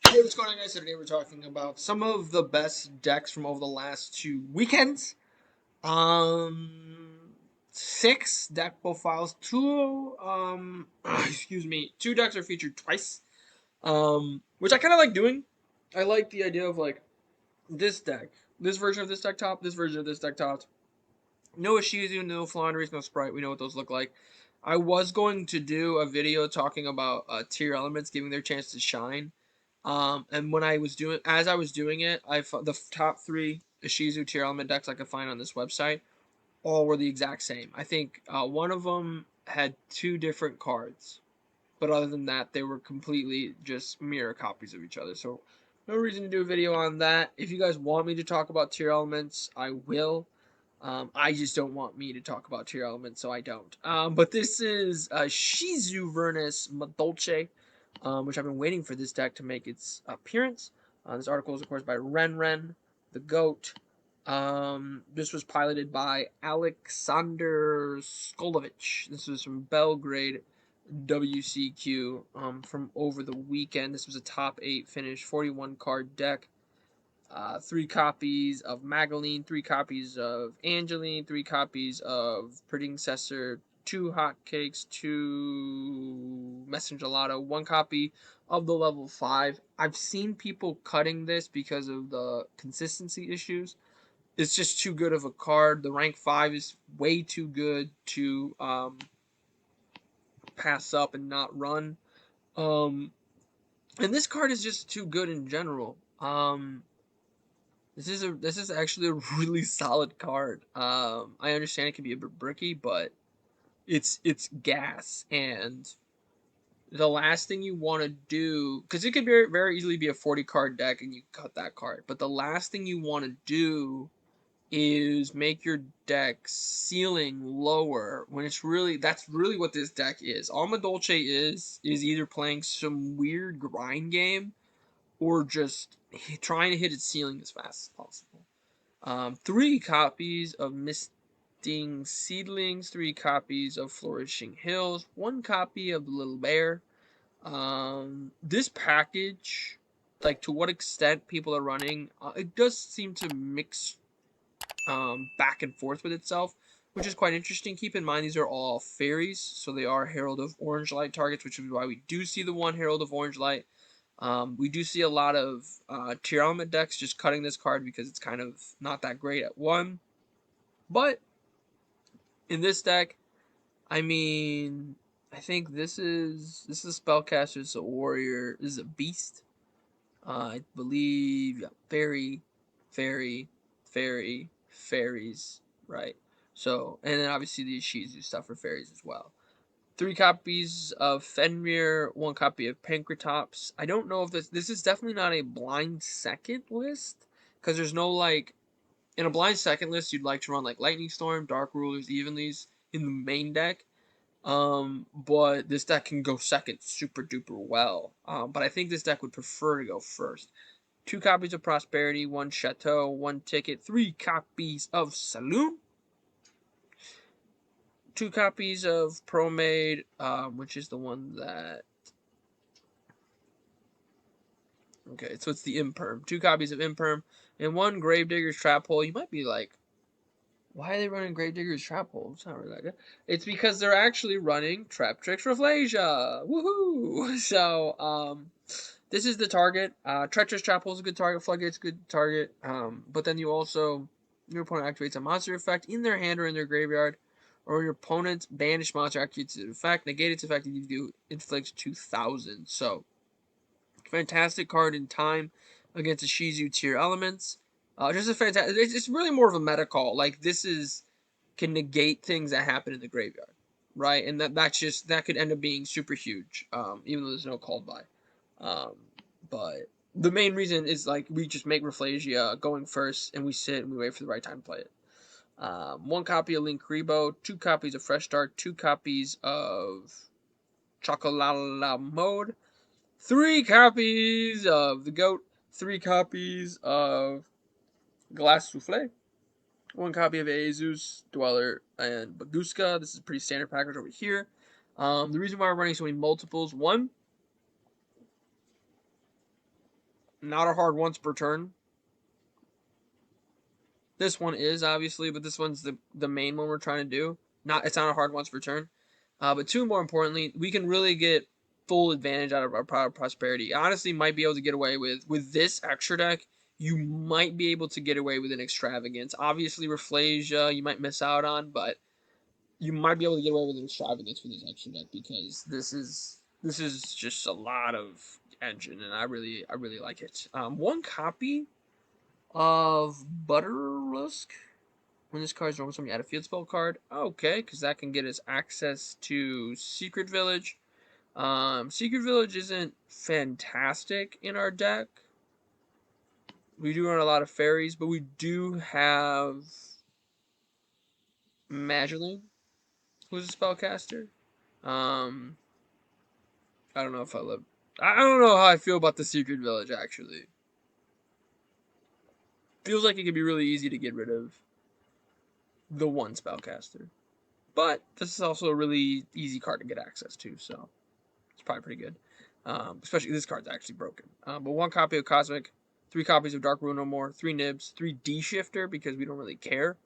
Hey, what's going on, guys? So today we're talking about some of the best decks from over the last 2 weekends. Um, 6 deck profiles. Excuse me, 2 decks are featured twice. Which I kind of like doing. I like the idea of like this deck, this version of this deck top, this version of this deck top. No Ishizu, no Flanders, no Sprite. We know what those look like. I was going to do a video talking about tier elements giving their chance to shine. And when I was doing, as I was doing it, the top 3 Ishizu tier element decks I could find on this website all were the exact same. I think one of them had 2 different cards, but other than that, they were completely just mirror copies of each other. So no reason to do a video on that. If you guys want me to talk about tier elements, I will. I just don't want me to talk about tier elements, so I don't. But this is Ishizu Vernus Madolce, which I've been waiting for this deck to make its appearance. This article is, of course, by Ren, the GOAT. This was piloted by Alexander Skolovich. This was from Belgrade WCQ from over the weekend. This was a top 8 finish, 41 card deck. 3 copies of Magaline, 3 copies of Angeline, 3 copies of Predecessor, 2 Hotcakes, 2 Messenger Lotto, 1 copy of the level 5. I've seen people cutting this because of the consistency issues. It's just too good of a card. The rank 5 is way too good to pass up and not run. And this card is just too good in general. This is actually a really solid card. I understand it can be a bit bricky, but it's gas, and the last thing you want to do, because it could very easily be a 40 card deck and you cut that card, but the last thing you want to do is make your deck ceiling lower when that's really what this deck is. All Madolce is either playing some weird grind game or just trying to hit its ceiling as fast as possible. 3 copies of Misting Seedlings, 3 copies of Flourishing Hills, 1 copy of the Little Bear. This package, like to what extent people are running, it does seem to mix back and forth with itself, which is quite interesting. Keep in mind these are all fairies, so they are Herald of Orange Light targets, which is why we do see the 1 Herald of Orange Light. We do see a lot of tier element decks just cutting this card because it's kind of not that great at 1. But in this deck, I mean, I think this is a spellcaster, it's a warrior, this is a beast. I believe, yeah, fairies, right? So, and then obviously the Ishizu stuff for fairies as well. 3 copies of Fenrir, 1 copy of Pankratops. I don't know if this is definitely not a blind second list, because there's no, like, in a blind second list, you'd like to run like Lightning Storm, Dark Rulers, Evenlies in the main deck. But this deck can go second super duper well. But I think this deck would prefer to go first. 2 copies of Prosperity, 1 Chateau, 1 Ticket, 3 copies of Saloon, 2 copies of Promade, which is the one that... Okay, so it's the Imperm. 2 copies of Imperm, and 1 Gravedigger's Trap Hole. You might be like, why are they running Gravedigger's Trap Hole? It's not really that good. It's because they're actually running Trap Tricks Rafflesia. Woohoo! So, this is the target. Treacherous Trap Hole is a good target. Floodgate's a good target. But then you also, your opponent activates a monster effect in their hand or in their graveyard, or your opponent's banished monster activates its effect. Negate its effect, and you inflict 2,000. So, fantastic card in time against the Ishizu tier elements. Just a fantastic. It's really more of a meta call. Like, this can negate things that happen in the graveyard, right? And that could end up being super huge, even though there's no called by. But the main reason is, like, we just make Rafflesia going first, and we sit and we wait for the right time to play it. 1 copy of Link Rebo, 2 copies of Fresh Start, 2 copies of Chocolala Mode, 3 copies of the GOAT, 3 copies of Glass Souffle, 1 copy of Azus, Dweller, and Baguska. This is a pretty standard package over here. The reason why we're running so many multiples, 1, Not a hard once per turn. This one is, obviously, but this one's the main one we're trying to do. It's not a hard once per turn. But two, more importantly, we can really get full advantage out of our Power of Prosperity. Honestly, might be able to get away with this extra deck. You might be able to get away with an Extravagance. Obviously, Rafflesia you might miss out on, but you might be able to get away with an Extravagance with this extra deck because this is just a lot of engine, and I really like it. One copy of Butterlusk. When this card is normal, somebody add a field spell card. Okay, because that can get us access to Secret Village. Secret Village isn't fantastic in our deck. We do run a lot of fairies, but we do have Magdalene, who's a spellcaster. Um, I don't know if I love. I don't know how I feel about the Secret Village, actually. Feels like it could be really easy to get rid of the one spellcaster. But this is also a really easy card to get access to, so it's probably pretty good. Especially this card's actually broken. But one copy of Cosmic, 3 copies of Dark Rune No More, 3 Nibs, 3 D-Shifter, because we don't really care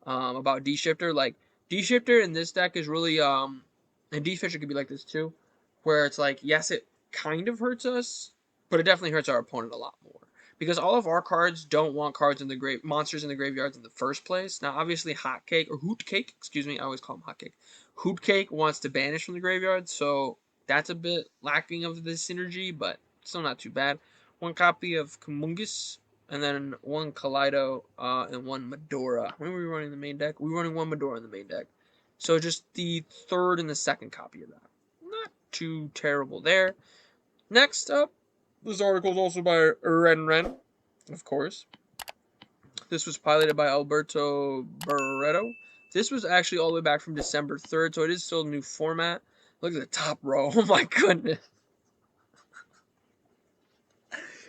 about D-Shifter. Like, D-Shifter in this deck is really, and D-Shifter could be like this too, where it's like, yes, it kind of hurts us, but it definitely hurts our opponent a lot more. Because all of our cards don't want cards in the monsters in the graveyards in the first place. Now, obviously, Hotcake, or Hootcake, excuse me, I always call him Hotcake. Hootcake wants to banish from the graveyard, so that's a bit lacking of the synergy, but still not too bad. One copy of Kumungus, and then 1 Kaleido, and 1 Medora. When were we running the main deck? We were running 1 Medora in the main deck. So just the third and the second copy of that. Not too terrible there. Next up, this article is also by Ren, of course. This was piloted by Alberto Barreto. This was actually all the way back from December 3rd, so it is still a new format. Look at the top row. Oh my goodness.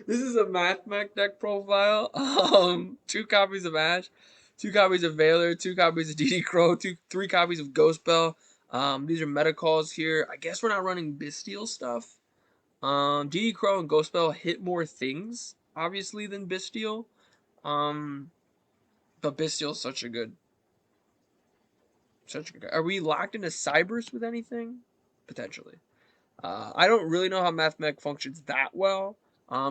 This is a Mathmech deck profile. 2 copies of Ash, 2 copies of Veiler, 2 copies of DD Crow, 3 copies of Ghost Bell. These are meta calls here. I guess we're not running Bestial stuff. DD Crow and Ghost Bell hit more things, obviously, than Bestial. But Bestial is such a good card. Are we locked into Cybers with anything? Potentially. I don't really know how Mathmech functions that well.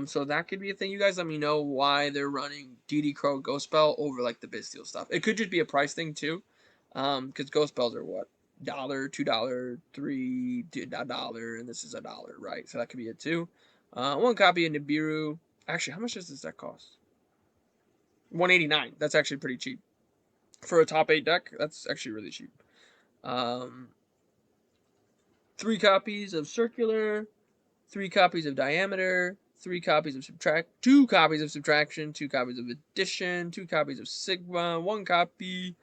So that could be a thing. You guys let me know why they're running DD Crow Ghost Spell over like the Bestial stuff. It could just be a price thing too. Because Ghost Spells are what? $1, $2, $3, and this is $1, right? So that could be it too. 1 copy of Nibiru. Actually, how much does this deck cost? $189. That's actually pretty cheap. For a top 8 deck, that's actually really cheap. 3 copies of Circular, 3 copies of Diameter, 3 copies of Subtract, 2 copies of Subtraction, 2 copies of Addition, 2 copies of Sigma, 1 copy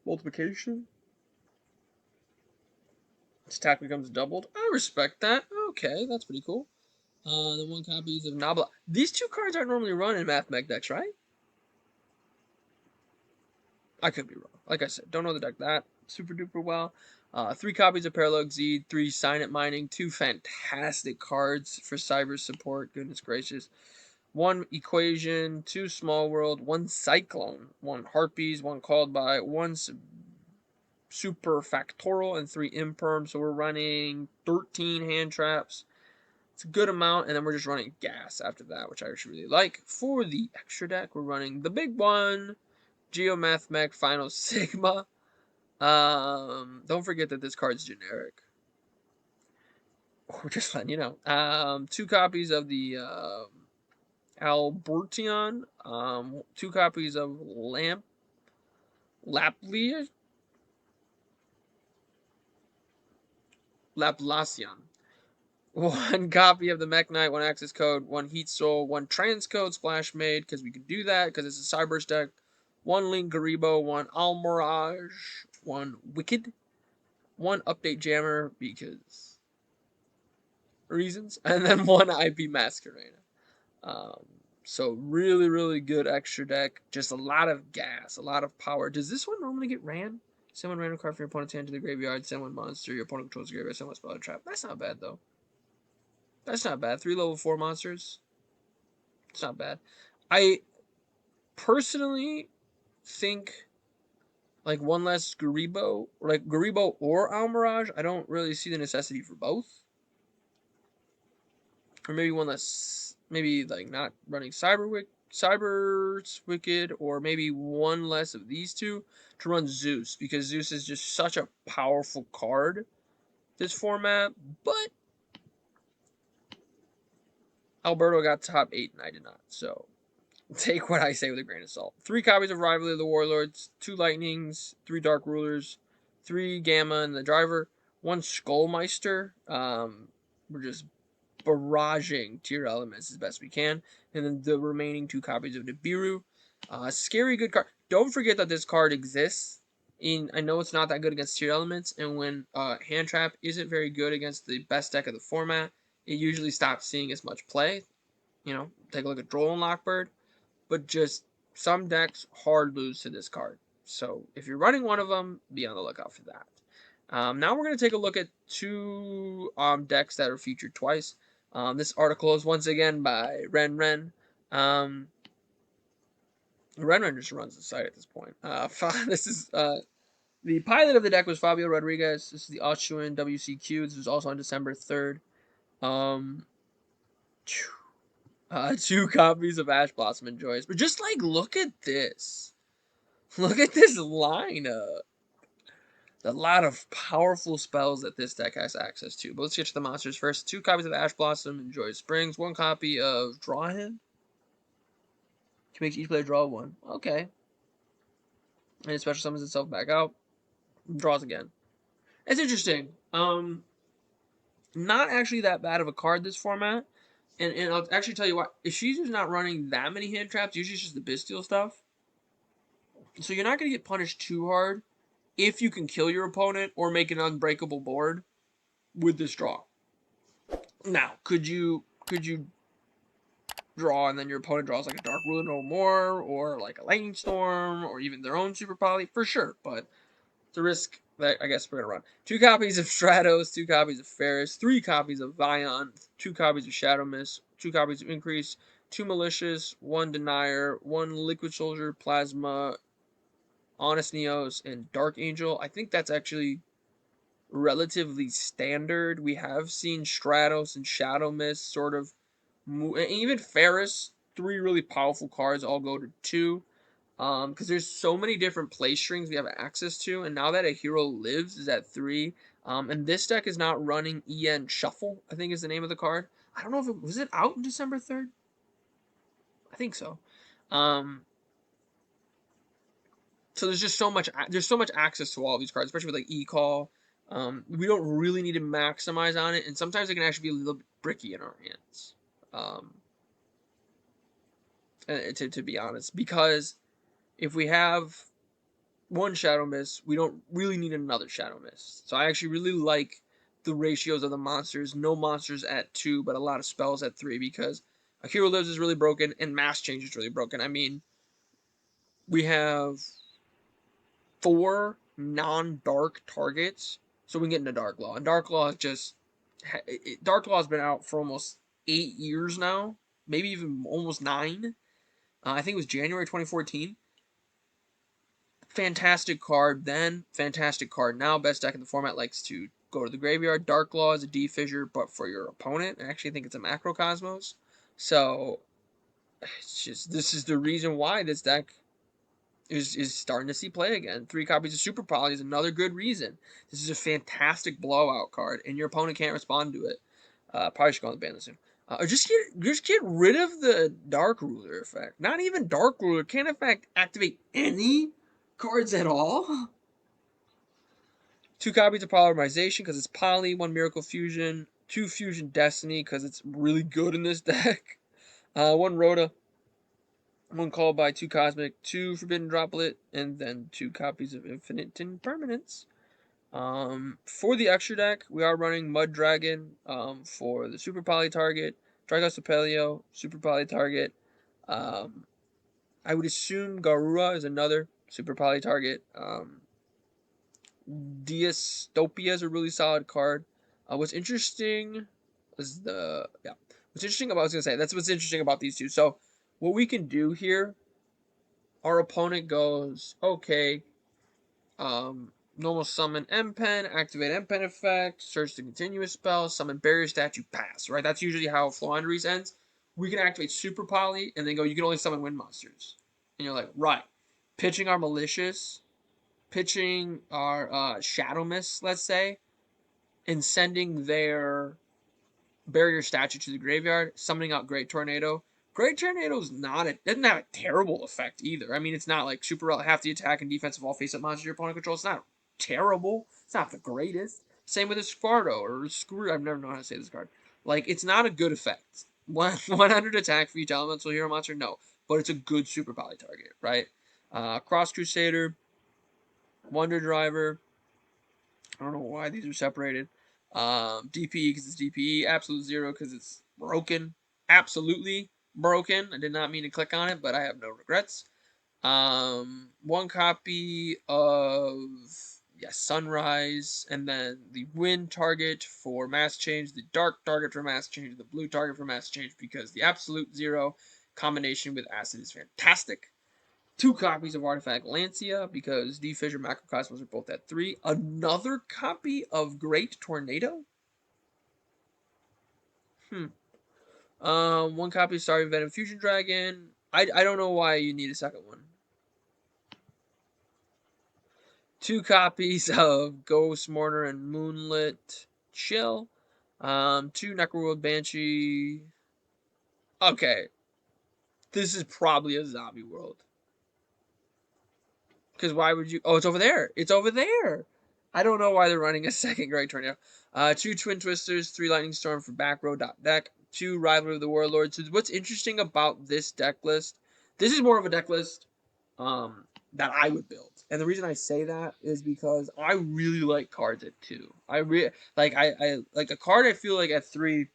Multiplication. Attack becomes doubled. I respect that. Okay, that's pretty cool. Then 1 copies of Nabla. These 2 cards aren't normally run in Mathmech decks, right? I could be wrong. Like I said, don't know the deck that super duper well. 3 copies of Parallel Exceed, 3 Sign It Mining, 2 fantastic cards for cyber support. Goodness gracious. 1 Equation, 2 Small World, 1 Cyclone, 1 Harpies, 1 Called By, 1 Super Factorial, and 3 Imperm. So we're running 13 hand traps. It's a good amount, and then we're just running gas after that, which I actually really like. For the extra deck, we're running the big one, Mathmech Final Sigma. Don't forget that this card's generic. We're just letting you know. 2 copies of the Albertion. 2 copies of Laplacian. 1 copy of the Mech Knight, 1 Access Code, 1 Heat Soul, 1 Transcode Splash Made, because we can do that, because it's a Cyber deck. 1 Link Garibo, 1 Almirage, 1 Wicked, 1 Update Jammer, because reasons, and then 1 IP Masquerade. So really, really good extra deck. Just a lot of gas, a lot of power. Does this one normally get ran? Send 1 random card from your opponent's hand to the graveyard. Send 1 monster your opponent controls the graveyard. Send 1 spell or trap. That's not bad though. That's not bad. 3 level 4 monsters. It's not bad. I personally think like one less Garibo, or Almirage. I don't really see the necessity for both. Or maybe one less, maybe like not running Cyber's Wicked, or maybe one less of these two to run Zeus, because Zeus is just such a powerful card this format. But Alberto got top 8 and I did not, so take what I say with a grain of salt. 3 copies of Rivalry of the Warlords, 2 Lightnings, 3 Dark Rulers, 3 Gamma and the Driver, 1 Skullmeister. We're just barraging tier elements as best we can, and then the remaining 2 copies of Nibiru. Scary good card. Don't forget that this card exists. I know it's not that good against tier elements, and when Hand Trap isn't very good against the best deck of the format, it usually stops seeing as much play. You know, take a look at Droll and Lockbird, but just some decks hard lose to this card. So if you're running one of them, be on the lookout for that. Now we're going to take a look at 2 decks that are featured twice. This article is once again by Ren. Ren just runs the site at this point. This is the pilot of the deck was Fabio Rodriguez. This is the Oshuin WCQ. This was also on December 3rd. 2 copies of Ash Blossom and Joyous. But just like, look at this. Look at this lineup. A lot of powerful spells that this deck has access to. But let's get to the monsters first. 2 copies of Ash Blossom and Joyous Springs. 1 copy of Draw Him. Which makes each player draw 1. Okay. And it special summons itself back out. Draws again. It's interesting. Not actually that bad of a card this format. And I'll actually tell you what. Ishizu's not running that many hand traps. Usually it's just the Bestial stuff. So you're not going to get punished too hard if you can kill your opponent or make an unbreakable board with this draw. Now, could you draw and then your opponent draws like a Dark Ruler no more, or like a Lightning Storm, or even their own Super Poly? For sure, but it's a risk that I guess we're going to run. 2 copies of Stratos, 2 copies of Ferris, 3 copies of Vion, 2 copies of Shadow Mist, 2 copies of Increase, 2 Malicious, 1 Denier, 1 Liquid Soldier, Plasma, Honest Neos, and Dark Angel. I think that's actually relatively standard. We have seen Stratos and Shadow Mist sort of move, and even Ferris, 3 really powerful cards all go to 2. Because there's so many different play strings we have access to, and now that a hero lives is at 3. And this deck is not running EN Shuffle, I think is the name of the card. I don't know if was it out on December 3rd? I think so. So there's just so much access to all these cards, especially with like E-Call. We don't really need to maximize on it, and sometimes it can actually be a little bit bricky in our hands. To be honest, because if we have 1 Shadow Mist, we don't really need another Shadow Mist. So I actually really like the ratios of the monsters. No monsters at 2, but a lot of spells at 3, because a Hero Lives is really broken, and Mass Change is really broken. I mean, we have 4 non-dark targets, so we can get into Dark Law. And Dark Law is just... Dark Law has been out for almost 8 years now, maybe even almost 9. I think it was January 2014. Fantastic card then, fantastic card now. Best deck in the format likes to go to the graveyard. Dark Law is a D-Fissure, but for your opponent. I actually think it's a Macrocosmos. So, it's just, this is the reason why this deck is starting to see play again. 3 copies of Super Poly is another good reason. This is a fantastic blowout card, and your opponent can't respond to it. Probably should go on the ban this soon. Or just get rid of the Dark Ruler effect. Not even Dark Ruler can't in fact activate any cards at all. 2 copies of Polymerization because it's Poly. 1 Miracle Fusion. 2 Fusion Destiny because it's really good in this deck. 1 Rhoda. 1 Call by 2 Cosmic. 2 Forbidden Droplet. And then 2 copies of Infinite Impermanence. For the extra deck, we are running Mud Dragon for the Super Poly target. Dracoslayer, Super Poly target. I would assume Garura is another Super Poly target. Dystopia is a really solid card. What's interesting is the What's interesting about, I was going to say, that's what's interesting about these two. So what we can do here, our opponent goes, okay, normal summon M-Pen, activate M-Pen effect, search the continuous spell, summon barrier statue, pass, right? That's usually how Floandries ends. We can activate Super Poly, and then go, you can only summon wind monsters. And you're like, right. Pitching our Malicious, pitching our Shadow Mist, let's say, and sending their barrier statue to the graveyard, summoning out Great Tornado. Great Tornado's doesn't have a terrible effect either. I mean, it's not like super half the attack and defense of all face-up monsters your opponent controls. It's not terrible. It's not the greatest. Same with a Spardo or Screw. I've never known how to say this card. Like, it's not a good effect. 100 attack for each elemental hero monster, no. But it's a good super poly target, right? Cross Crusader, Wonder Driver. I don't know why these are separated. DPE because it's DPE. Absolute Zero because it's broken. Absolutely broken. I did not mean to click on it, but I have no regrets. One copy of Sunrise, and then the wind target for mass change, the dark target for mass change, the blue target for mass change, because the Absolute Zero combination with acid is fantastic. 2 copies of Artifact Lancia, because D-Fissure Macrocosmos are both at 3. Another copy of Great Tornado? 1 copy of Starry Venom Fusion Dragon. I don't know why you need a second one. 2 copies of Ghost Mourner and Moonlit Chill. 2 Necroworld Banshee. Okay. This is probably a zombie world. Because why would you... Oh, it's over there. It's over there. I don't know why they're running a second Great Tornado. 2 Twin Twisters, 3 Lightning Storm for back row deck. 2 Rivalry of the Warlords. So what's interesting about this deck list... This is more of a deck list that I would build. And the reason I say that is because I really like cards at 2. I like a card I feel like at 3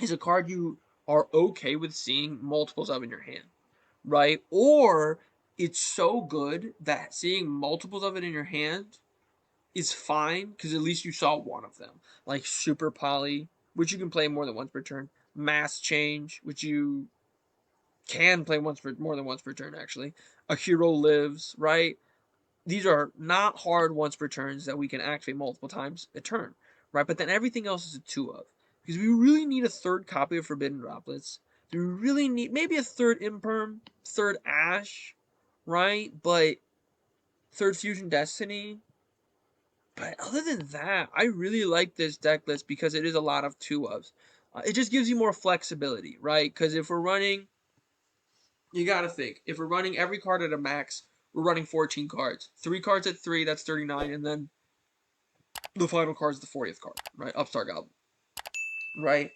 is a card you are okay with seeing multiples of in your hand, right? Or it's so good that seeing multiples of it in your hand is fine because at least you saw one of them. Like Super Poly, which you can play more than once per turn. Mass Change, which you can play more than once per turn, actually. A Hero Lives, right? These are not hard once per turns that we can activate multiple times a turn, right? But then everything else is a 2 of. Because we really need a 3rd copy of Forbidden Droplets. We really need maybe a 3rd Imperm, 3rd Ash, right? But 3rd Fusion Destiny. But other than that, I really like this deck list because it is a lot of 2 ofs. It just gives you more flexibility, right? Because if we're running, you got to think, if we're running every card at a max, we're running 14 cards. 3 cards at 3, that's 39, and then the final card is the 40th card, right? Upstart Goblin, right?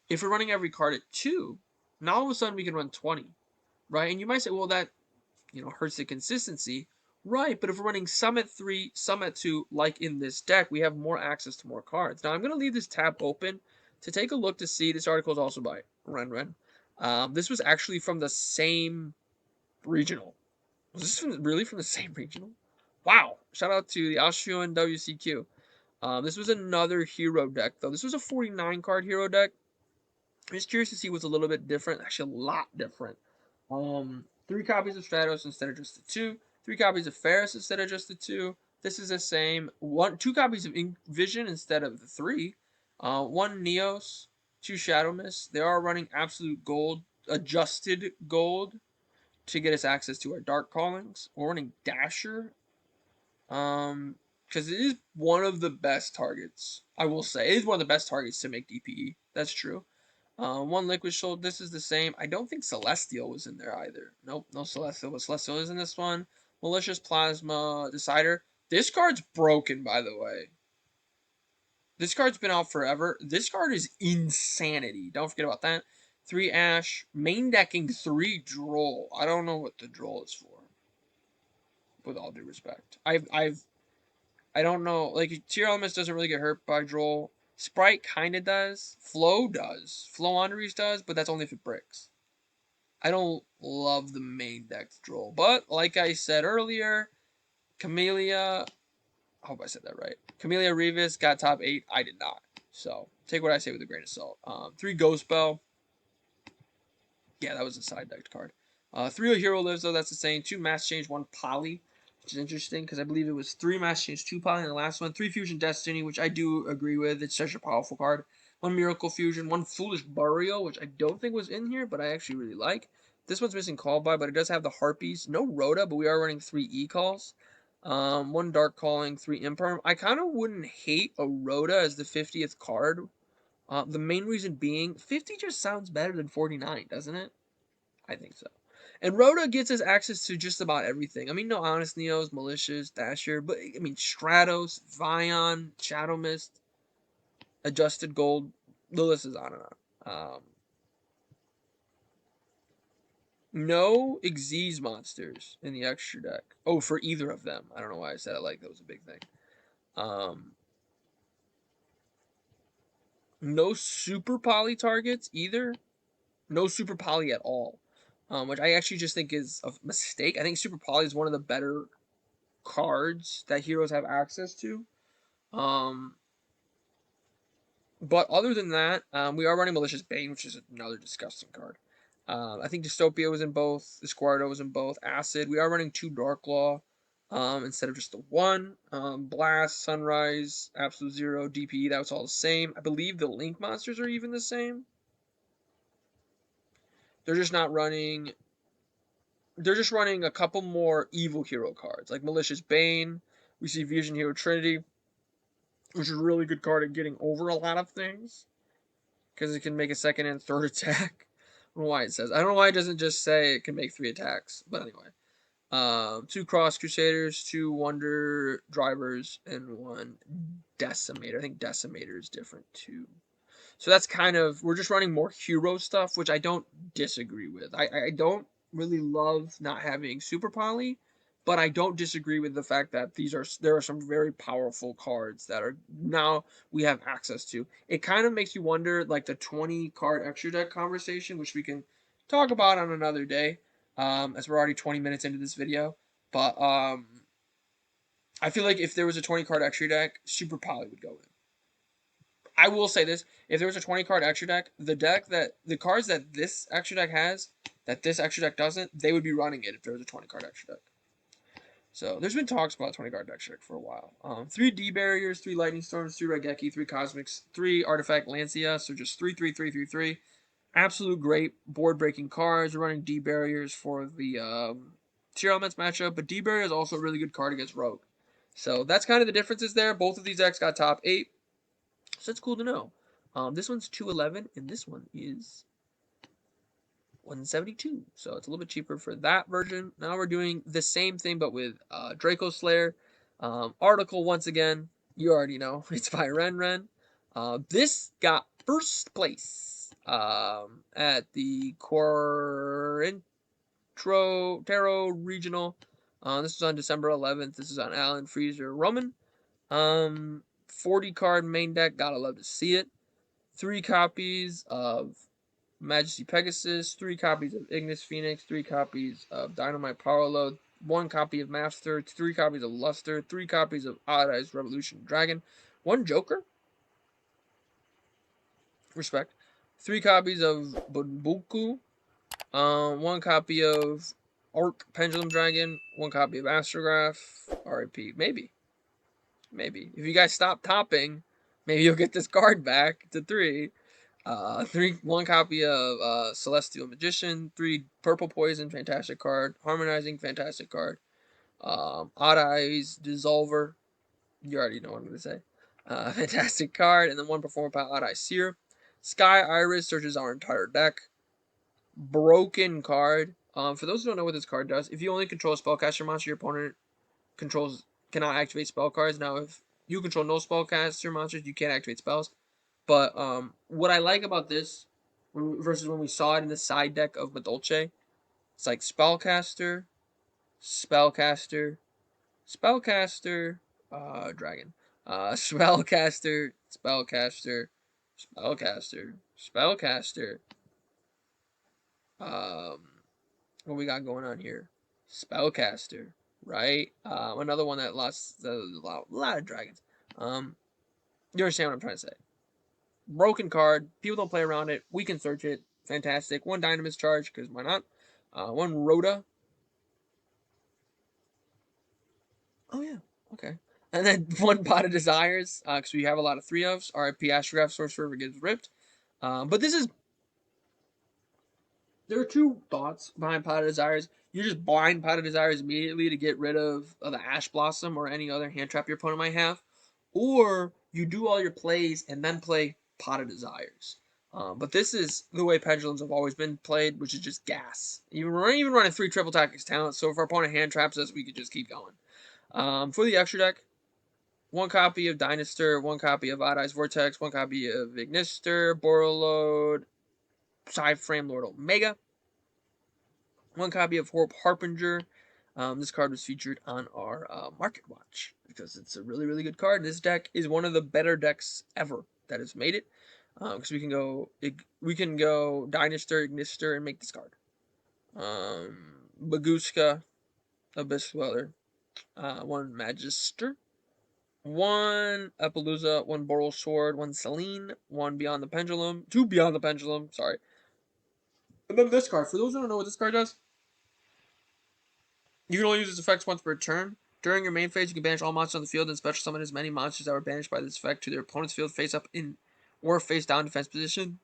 If we're running every card at 2, now all of a sudden we can run 20, right? And you might say, well, that hurts the consistency, right? But if we're running some at 3, some at 2, like in this deck, we have more access to more cards. Now I'm going to leave this tab open to take a look to see. This article is also by Ren. This was actually from the same regional. Was this really from the same regional? Wow. Shout out to the Austrian WCQ. This was another hero deck, though. This was a 49 card hero deck. I'm just curious to see what's a little bit different. Actually, a lot different. 3 copies of Stratos instead of just the 2. 3 copies of Ferris instead of just the 2. This is the same. 2 copies of Vision instead of the 3. 1 Neos. 2 Shadow Mist. They are running absolute gold, adjusted gold, to get us access to our Dark Callings. We're running Dasher. Because it is one of the best targets. I will say it is one of the best targets to make DPE. That's true. 1 Liquid Soul. This is the same. I don't think Celestial was in there either. Nope, no Celestial. But Celestial is in this one. Malicious Plasma Decider. This card's broken, by the way. This card's been out forever. This card is insanity. Don't forget about that. 3 Ash. Main decking 3 Droll. I don't know what the Droll is for. With all due respect. I don't know. Like, Tier Elements doesn't really get hurt by Droll. Sprite kind of does. Flow does. Flow Honorees does, but that's only if it bricks. I don't love the main deck Droll. But, like I said earlier, Camellia... I hope I said that right. Camellia Revis got top 8. I did not. So take what I say with a grain of salt. 3 Ghost Bell. Yeah, that was a side decked card. 3 Hero Lives, though, that's the same. 2 Mass Change, 1 Poly, which is interesting because I believe it was 3 Mass Change, 2 Poly in the last one. 3 Fusion Destiny, which I do agree with. It's such a powerful card. 1 Miracle Fusion, 1 Foolish Burial, which I don't think was in here, but I actually really like. This one's missing Call By, but it does have the Harpies. No Rhoda, but we are running 3 E-Calls. 1 Dark Calling, 3 Imperm. I kind of wouldn't hate a Rhoda as the 50th card. The main reason being, 50 just sounds better than 49, doesn't it? I think so. And Rhoda gets us access to just about everything. I mean, no Honest Neos, Malicious, Dasher, but I mean, Stratos, Vion, Shadow Mist, Adjusted Gold, the list is on and on. No Xyz monsters in the extra deck. Oh, for either of them. I don't know why I said it like that was a big thing. No Super Poly targets either. No Super Poly at all. Which I actually just think is a mistake. I think Super Poly is one of the better cards that heroes have access to. But other than that, we are running Malicious Bane, which is another disgusting card. I think Dystopia was in both. Esquardo was in both. Acid. We are running 2 Dark Law instead of just the 1. Blast, Sunrise, Absolute Zero, DP. That was all the same. I believe the Link monsters are even the same. They're just not running. They're just running a couple more evil hero cards, like Malicious Bane. We see Vision Hero Trinity, which is a really good card at getting over a lot of things, because it can make a second and third attack. I don't know why it says. I don't know why it doesn't just say it can make 3 attacks. But anyway, 2 Cross Crusaders, 2 Wonder Drivers, and 1 Decimator. I think Decimator is different too. So that's kind of, we're just running more hero stuff, which I don't disagree with. I don't really love not having Super Poly, but I don't disagree with the fact that there are some very powerful cards that are now we have access to. It kind of makes you wonder, like the 20 card extra deck conversation, which we can talk about on another day, as we're already 20 minutes into this video. But I feel like if there was a 20 card extra deck, Super Poly would go in. I will say this: if there was a 20 card extra deck, the cards that this extra deck has, that this extra deck doesn't, they would be running it if there was a 20 card extra deck. So there's been talks about 20 card extra deck for a while. 3 D barriers, 3 lightning storms, 3 Raigeki, 3 cosmics, 3 artifact Lancia. So just 3, 3, 3, 3, 3. Absolute great board breaking cards. We're running D barriers for the tier elements matchup, but D barrier is also a really good card against Rogue. So that's kind of the differences there. Both of these decks got top 8. So that's cool to know. This one's 211, and this one is 172. So it's a little bit cheaper for that version. Now we're doing the same thing, but with Dracoslayer. Article, once again, you already know, it's by Ren. This got first place at the Tarot Regional. This is on December 11th. This is on Alan Freezer Roman. 40 card main deck, gotta love to see it. 3 copies of Majesty Pegasus, 3 copies of Ignis Phoenix, 3 copies of Dynamite Powerload, 1 copy of Master, 3 copies of Luster, 3 copies of Odd Eyes Revolution Dragon, 1 Joker. Respect. 3 copies of Bunbuku, 1 copy of Arc Pendulum Dragon, 1 copy of Astrograph, RIP, maybe. If you guys stop topping, maybe you'll get this card back to 3. 1 copy of Celestial Magician, 3 Purple Poison, fantastic card. Harmonizing, fantastic card. Odd Eyes Dissolver, you already know what I'm going to say. Fantastic card. And then 1 Performer Pile, Odd Eyes Seer. Sky Iris searches our entire deck. Broken card. For those who don't know what this card does, if you only control a spellcaster monster, your opponent cannot activate spell cards. Now, if you control no spellcaster monsters, you can't activate spells. But what I like about this versus when we saw it in the side deck of Madolce, it's like Spellcaster, Spellcaster, Spellcaster, Dragon, Spellcaster, Spellcaster, Spellcaster, Spellcaster. What we got going on here? Spellcaster, right? Another one that lost a lot of dragons. You understand what I'm trying to say? broken card. People don't play around it. We can search it. Fantastic. 1 Dynamis charge, because why not? 1 Rhoda. Oh, yeah. Okay. And then 1 Pot of Desires, because we have a lot of 3-ofs. RIP Astrograph, Sorcerer gets ripped. But this is... There are 2 thoughts behind Pot of Desires. You just blind Pot of Desires immediately to get rid of the Ash Blossom or any other hand trap your opponent might have. Or you do all your plays and then play Pot of Desires. But this is the way Pendulums have always been played, which is just gas. We're even running 3 Triple Tactics talents, so if our opponent hand traps us, we could just keep going. For the extra deck, 1 copy of Dynaster, 1 copy of Odd Eyes Vortex, 1 copy of Ignister, Borreload, Psy-Frame Lord Omega, 1 copy of Horp Harbinger. This card was featured on our Market Watch because it's a really, really good card. This deck is one of the better decks ever that has made it, because we can go Dynaster, Ignister, and make this card. Baguska, Abyss Dweller, 1 Magister, 1 Appaloosa, 1 Boral Sword, 1 Selene, 1 Beyond the Pendulum, 2 Beyond the Pendulum, sorry. And then this card, for those who don't know what this card does, you can only use its effects once per turn. During your main phase, you can banish all monsters on the field and special summon as many monsters that were banished by this effect to their opponent's field face up in or face down defense position.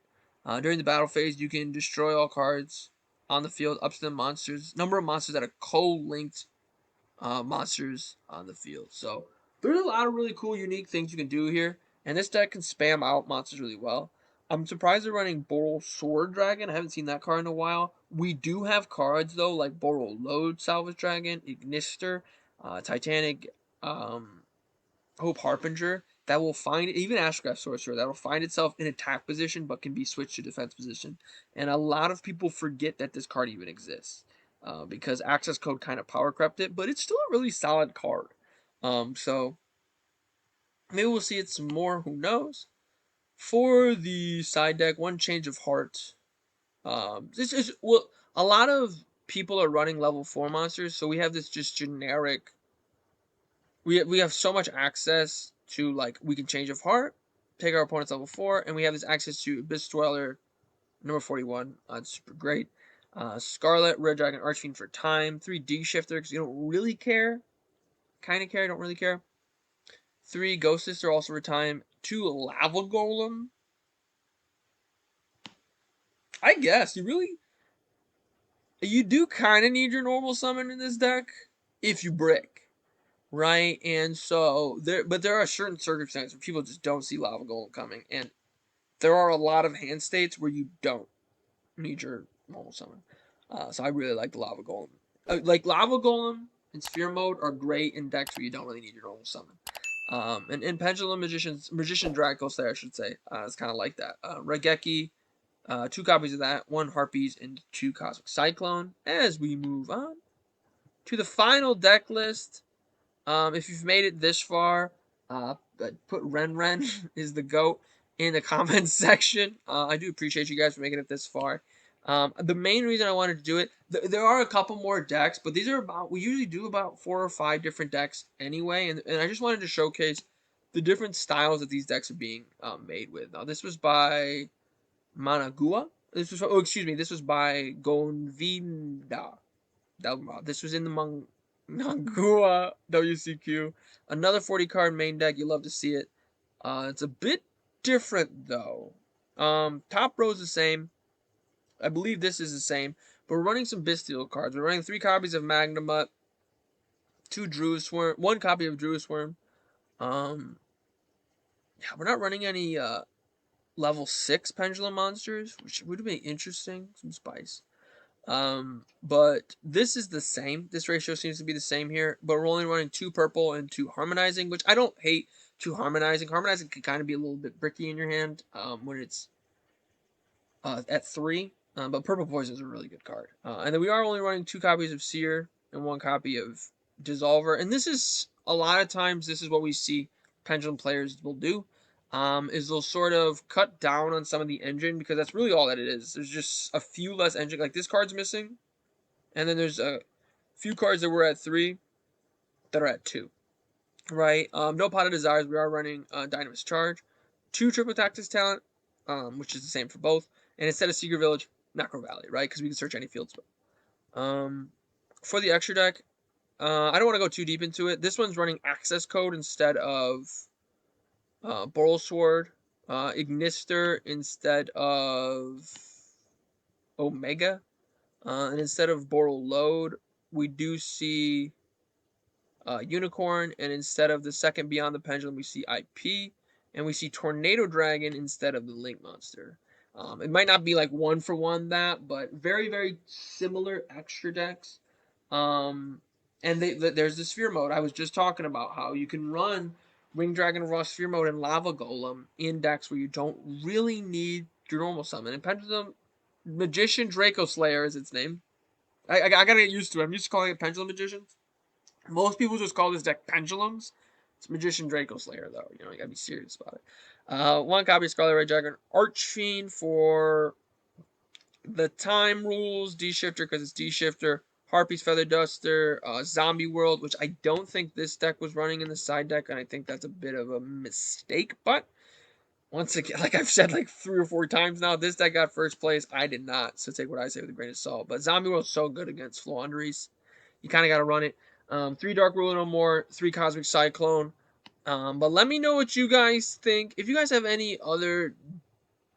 During the battle phase, you can destroy all cards on the field up to the number of monsters that are co-linked monsters on the field. So there's a lot of really cool, unique things you can do here, and this deck can spam out monsters really well. I'm surprised they're running Boral Sword Dragon. I haven't seen that card in a while. We do have cards, though, like Boral Load Salvage Dragon, Ignister, Titanic, Hope Harbinger, that will find, even Astrograph Sorcerer, that will find itself in attack position, but can be switched to defense position. And a lot of people forget that this card even exists, because access code kind of power crept it, but it's still a really solid card. So maybe we'll see it some more, who knows. For the side deck, 1 Change of Heart. This is, well, a lot of people are running level 4 monsters, so we have this just generic. We have so much access to, like, we can Change of Heart, take our opponent's level 4, and we have this access to Abyss Dweller, number 41. It's super great. Scarlet, Red Dragon, Archfiend for time. 3 D Shifter, because you don't really care. Kind of care, don't really care. 3 Ghost Sister, also for time. 2 Lava Golem. I guess you do kind of need your normal summon in this deck if you brick, right? And so there are certain circumstances where people just don't see Lava Golem coming, and there are a lot of hand states where you don't need your normal summon. So I really like the Lava Golem. Like Lava Golem and Sphere Mode are great in decks where you don't really need your normal summon. And in Pendulum Magician Dracoslayer, I should say, it's kind of like that. Regeki. 2 copies of that, 1 Harpies, and 2 Cosmic Cyclone. As we move on to the final deck list, if you've made it this far, put Ren is the GOAT in the comments section. I do appreciate you guys for making it this far. The main reason I wanted to do it, there are a couple more decks, but these are we usually do about 4 or 5 different decks anyway, and I just wanted to showcase the different styles that these decks are being made with. Now, this was by Managua. This was by Gonvinda. This was in the Managua WCQ. Another 40 card main deck. You love to see it. It's a bit different though. Top row is the same. I believe this is the same. But we're running some Bestial cards. We're running 3 copies of Magnamut, 2 Druisworm, 1 copy of Druisworm. Yeah, we're not running any level 6 Pendulum monsters, which would be interesting. Some spice. But this is the same. This ratio seems to be the same here, but we're only running 2 purple and 2 harmonizing, which I don't hate 2 harmonizing. Harmonizing can kind of be a little bit bricky in your hand when it's at 3, but purple poison is a really good card. And then we are only running 2 copies of Seer and 1 copy of Dissolver, and this is, a lot of times, this is what we see Pendulum players will do. Is they'll sort of cut down on some of the engine, because that's really all that it is. There's just a few less engine. Like this card's missing, and then there's a few cards that were at 3 that are at 2. Right? No Pot of Desires. We are running Dynamis Charge. 2 triple tactics talent, which is the same for both. And instead of Secret Village, Necro Valley, right? Because we can search any field spell. For the extra deck, I don't want to go too deep into it. This one's running Access Code instead of Boral Sword, Ignister instead of Omega, and instead of Boral Load, we do see Unicorn, and instead of the second Beyond the Pendulum, we see IP, and we see Tornado Dragon instead of the Link Monster. It might not be like 1-for-1 that, but very, very similar extra decks. And there's the Sphere Mode. I was just talking about how you can run Winged Dragon Raw Sphere Mode and Lava Golem in decks where you don't really need your normal summon. And Pendulum Magician Dracoslayer is its name. I gotta get used to it. I'm used to calling it Pendulum Magician. Most people just call this deck Pendulums. It's Magician Dracoslayer, though. You know, you gotta be serious about it. 1 copy of Scarlet Red Dragon Archfiend for the time rules. D-Shifter because it's D-Shifter. Harpy's Feather Duster. Zombie World, which I don't think this deck was running in the side deck, and I think that's a bit of a mistake. But once again, like I've said like 3 or 4 times now, this deck got first place. I did not, so take what I say with a grain of salt. But Zombie World's so good against Floowandereeze. You kind of got to run it. 3 Dark Ruler No More, 3 Cosmic Cyclone. But let me know what you guys think. If you guys have any other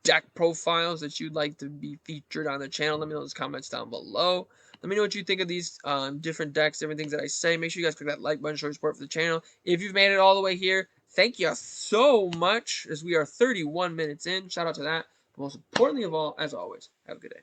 deck profiles that you'd like to be featured on the channel, let me know in those comments down below. Let me know what you think of these different decks, different things that I say. Make sure you guys click that like button, show your support for the channel. If you've made it all the way here, thank you so much, as we are 31 minutes in. Shout out to that. But most importantly of all, as always, have a good day.